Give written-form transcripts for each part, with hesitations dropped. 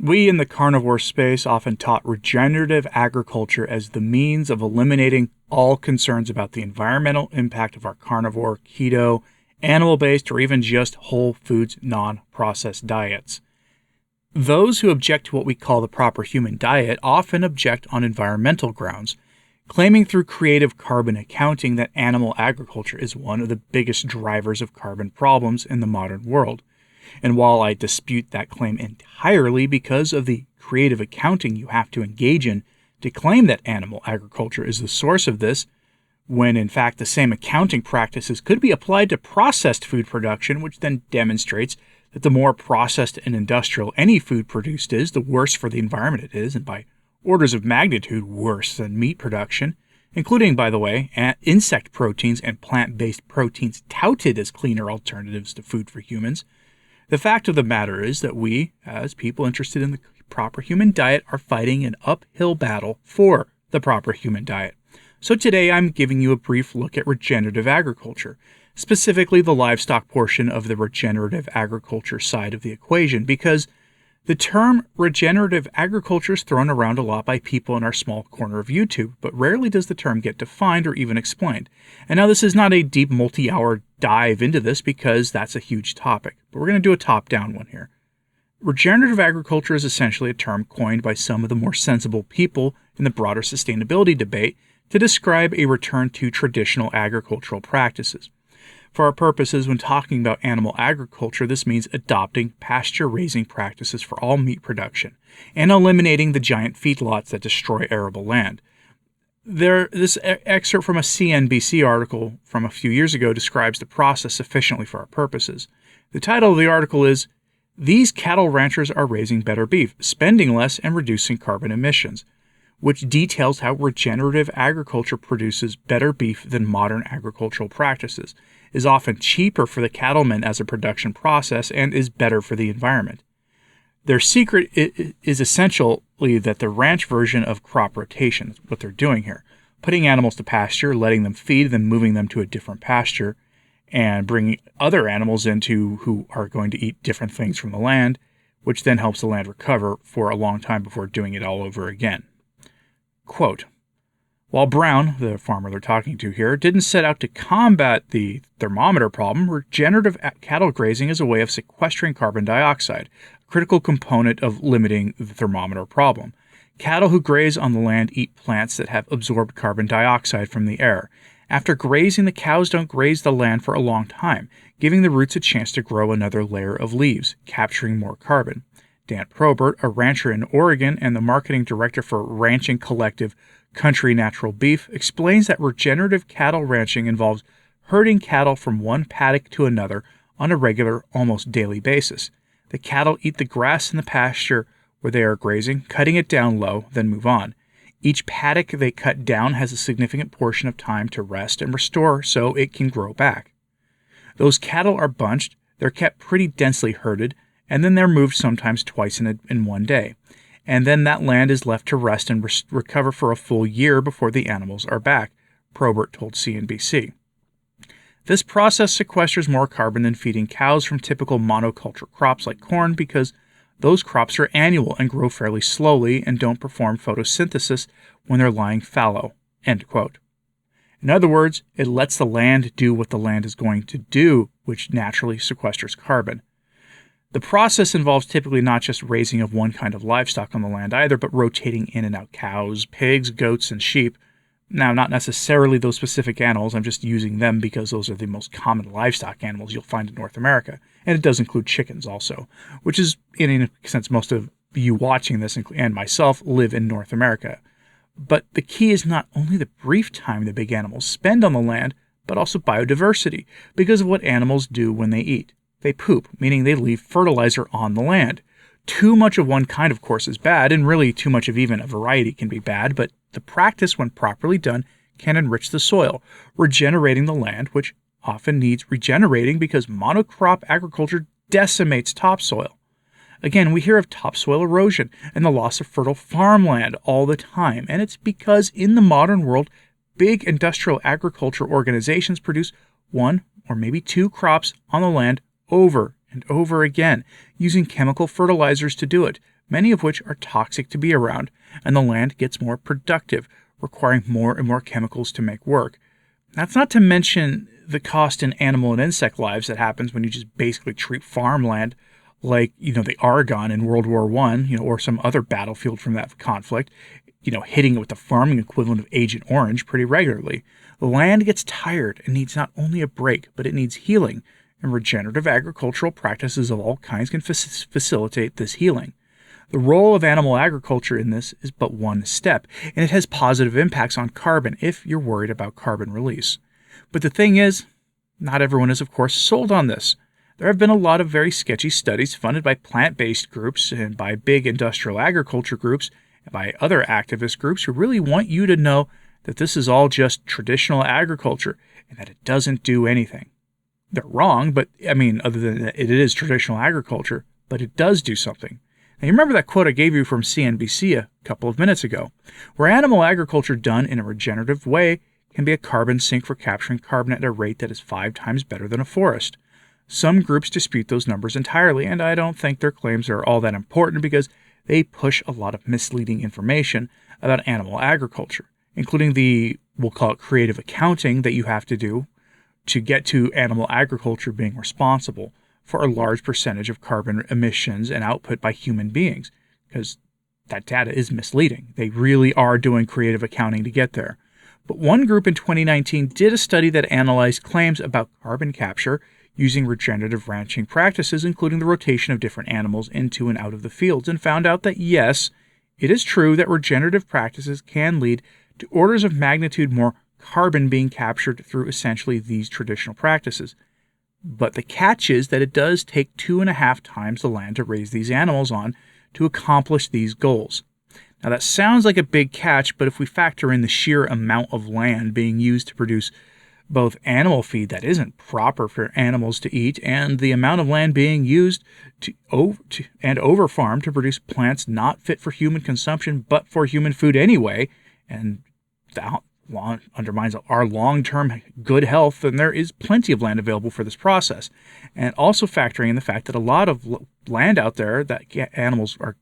We in the carnivore space often taught regenerative agriculture as the means of eliminating all concerns about the environmental impact of our carnivore, keto, animal-based, or even just whole foods, non-processed diets. Those who object to what we call the proper human diet often object on environmental grounds, claiming through creative carbon accounting that animal agriculture is one of the biggest drivers of carbon problems in the modern world. And while I dispute that claim entirely because of the creative accounting you have to engage in to claim that animal agriculture is the source of this, when in fact the same accounting practices could be applied to processed food production, which then demonstrates that the more processed and industrial any food produced is, the worse for the environment it is, and by orders of magnitude worse than meat production, including, by the way, insect proteins and plant-based proteins touted as cleaner alternatives to food for humans. The fact of the matter is that we, as people interested in the proper human diet, are fighting an uphill battle for the proper human diet. So today I'm giving you a brief look at regenerative agriculture, specifically the livestock portion of the regenerative agriculture side of the equation, because the term regenerative agriculture is thrown around a lot by people in our small corner of YouTube, but rarely does the term get defined or even explained. And now this is not a deep multi-hour dive into this because that's a huge topic, but we're going to do a top-down one here. Regenerative agriculture is essentially a term coined by some of the more sensible people in the broader sustainability debate to describe a return to traditional agricultural practices. For our purposes, when talking about animal agriculture, this means adopting pasture-raising practices for all meat production and eliminating the giant feedlots that destroy arable land. This excerpt from a CNBC article from a few years ago describes the process sufficiently for our purposes. The title of the article is, "These Cattle Ranchers Are Raising Better Beef, Spending Less and Reducing Carbon Emissions," which details how regenerative agriculture produces better beef than modern agricultural practices, is often cheaper for the cattlemen as a production process, and is better for the environment. Their secret is essentially that the ranch version of crop rotation is what they're doing here, putting animals to pasture, letting them feed, then moving them to a different pasture, and bringing other animals into who are going to eat different things from the land, which then helps the land recover for a long time before doing it all over again. Quote, "While Brown, the farmer they're talking to here, didn't set out to combat the thermometer problem, regenerative cattle grazing is a way of sequestering carbon dioxide, a critical component of limiting the thermometer problem. Cattle who graze on the land eat plants that have absorbed carbon dioxide from the air. After grazing, the cows don't graze the land for a long time, giving the roots a chance to grow another layer of leaves, capturing more carbon." Dan Probert, a rancher in Oregon and the marketing director for ranching collective Country Natural Beef, explains that regenerative cattle ranching involves herding cattle from one paddock to another on a regular, almost daily basis. The cattle eat the grass in the pasture where they are grazing, cutting it down low, then move on. Each paddock they cut down has a significant portion of time to rest and restore so it can grow back. Those cattle are bunched, they're kept pretty densely herded, and then they're moved sometimes twice in one day. And then that land is left to rest and recover for a full year before the animals are back, Probert told CNBC. This process sequesters more carbon than feeding cows from typical monoculture crops like corn because those crops are annual and grow fairly slowly and don't perform photosynthesis when they're lying fallow. End quote. In other words, it lets the land do what the land is going to do, which naturally sequesters carbon. The process involves typically not just raising of one kind of livestock on the land either, but rotating in and out cows, pigs, goats, and sheep. Now, not necessarily those specific animals, I'm just using them because those are the most common livestock animals you'll find in North America. And it does include chickens also, which is, in a sense, most of you watching this and myself live in North America. But the key is not only the brief time the big animals spend on the land, but also biodiversity, because of what animals do when they eat. They poop, meaning they leave fertilizer on the land. Too much of one kind, of course, is bad, and really too much of even a variety can be bad, but the practice, when properly done, can enrich the soil, regenerating the land, which often needs regenerating because monocrop agriculture decimates topsoil. Again, we hear of topsoil erosion and the loss of fertile farmland all the time, and it's because in the modern world, big industrial agriculture organizations produce one or maybe two crops on the land over and over again, using chemical fertilizers to do it, many of which are toxic to be around, and the land gets more productive, requiring more and more chemicals to make work. That's not to mention the cost in animal and insect lives that happens when you just basically treat farmland like, the Argonne in World War I, or some other battlefield from that conflict, hitting it with the farming equivalent of Agent Orange pretty regularly. The land gets tired and needs not only a break, but it needs healing, and regenerative agricultural practices of all kinds can facilitate this healing. The role of animal agriculture in this is but one step, and it has positive impacts on carbon if you're worried about carbon release. But the thing is, not everyone is, of course, sold on this. There have been a lot of very sketchy studies funded by plant-based groups and by big industrial agriculture groups and by other activist groups who really want you to know that this is all just traditional agriculture and that it doesn't do anything. They're wrong, but other than that, it is traditional agriculture, but it does do something. Now, you remember that quote I gave you from CNBC a couple of minutes ago, where animal agriculture done in a regenerative way can be a carbon sink for capturing carbon at a rate that is 5 times better than a forest. Some groups dispute those numbers entirely, and I don't think their claims are all that important because they push a lot of misleading information about animal agriculture, including we'll call it creative accounting that you have to do to get to animal agriculture being responsible for a large percentage of carbon emissions and output by human beings, because that data is misleading. They really are doing creative accounting to get there. But one group in 2019 did a study that analyzed claims about carbon capture using regenerative ranching practices, including the rotation of different animals into and out of the fields, and found out that yes, it is true that regenerative practices can lead to orders of magnitude more carbon being captured through essentially these traditional practices. But the catch is that it does take 2.5 times the land to raise these animals on to accomplish these goals. Now that sounds like a big catch, but if we factor in the sheer amount of land being used to produce both animal feed that isn't proper for animals to eat and the amount of land being used and over-farmed to produce plants not fit for human consumption but for human food anyway, and that undermines our long-term good health, then there is plenty of land available for this process. And also factoring in the fact that a lot of land out there that animals are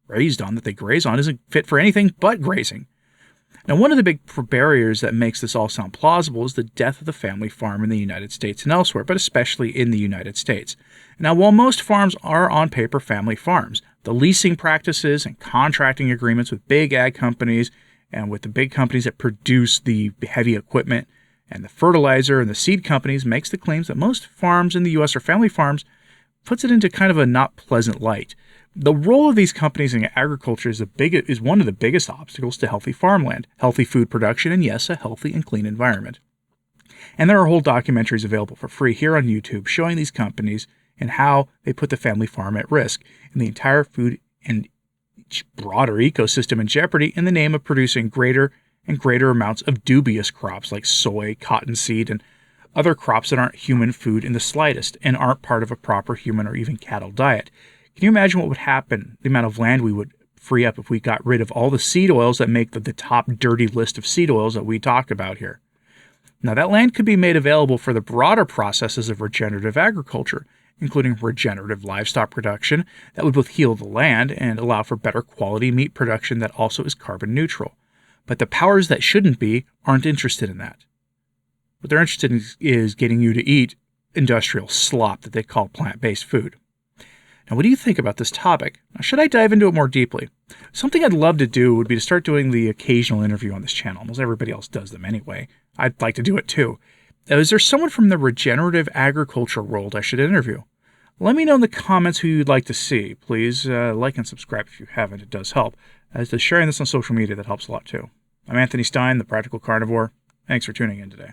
raised on, that they graze on, isn't fit for anything but grazing. Now, one of the big barriers that makes this all sound plausible is the death of the family farm in the United States and elsewhere, but especially in the United States. Now, while most farms are on paper family farms, the leasing practices and contracting agreements with big ag companies and with the big companies that produce the heavy equipment and the fertilizer and the seed companies makes the claims that most farms in the U.S. are family farms, puts it into kind of a not pleasant light. The role of these companies in agriculture is one of the biggest obstacles to healthy farmland, healthy food production, and yes, a healthy and clean environment. And there are whole documentaries available for free here on YouTube showing these companies and how they put the family farm at risk and the entire food and broader ecosystem in jeopardy in the name of producing greater and greater amounts of dubious crops like soy, cottonseed, and other crops that aren't human food in the slightest and aren't part of a proper human or even cattle diet. Can you imagine what would happen, the amount of land we would free up if we got rid of all the seed oils that make the top dirty list of seed oils that we talk about here? Now, that land could be made available for the broader processes of regenerative agriculture, including regenerative livestock production that would both heal the land and allow for better quality meat production that also is carbon neutral. But the powers that shouldn't be aren't interested in that. What they're interested in is getting you to eat industrial slop that they call plant-based food. Now, what do you think about this topic? Now, should I dive into it more deeply? Something I'd love to do would be to start doing the occasional interview on this channel. Almost everybody else does them anyway. I'd like to do it too. Is there someone from the regenerative agriculture world I should interview? Let me know in the comments who you'd like to see. Please like and subscribe if you haven't. It does help. As to sharing this on social media, that helps a lot too. I'm Anthony Stine, the Practical Carnivore. Thanks for tuning in today.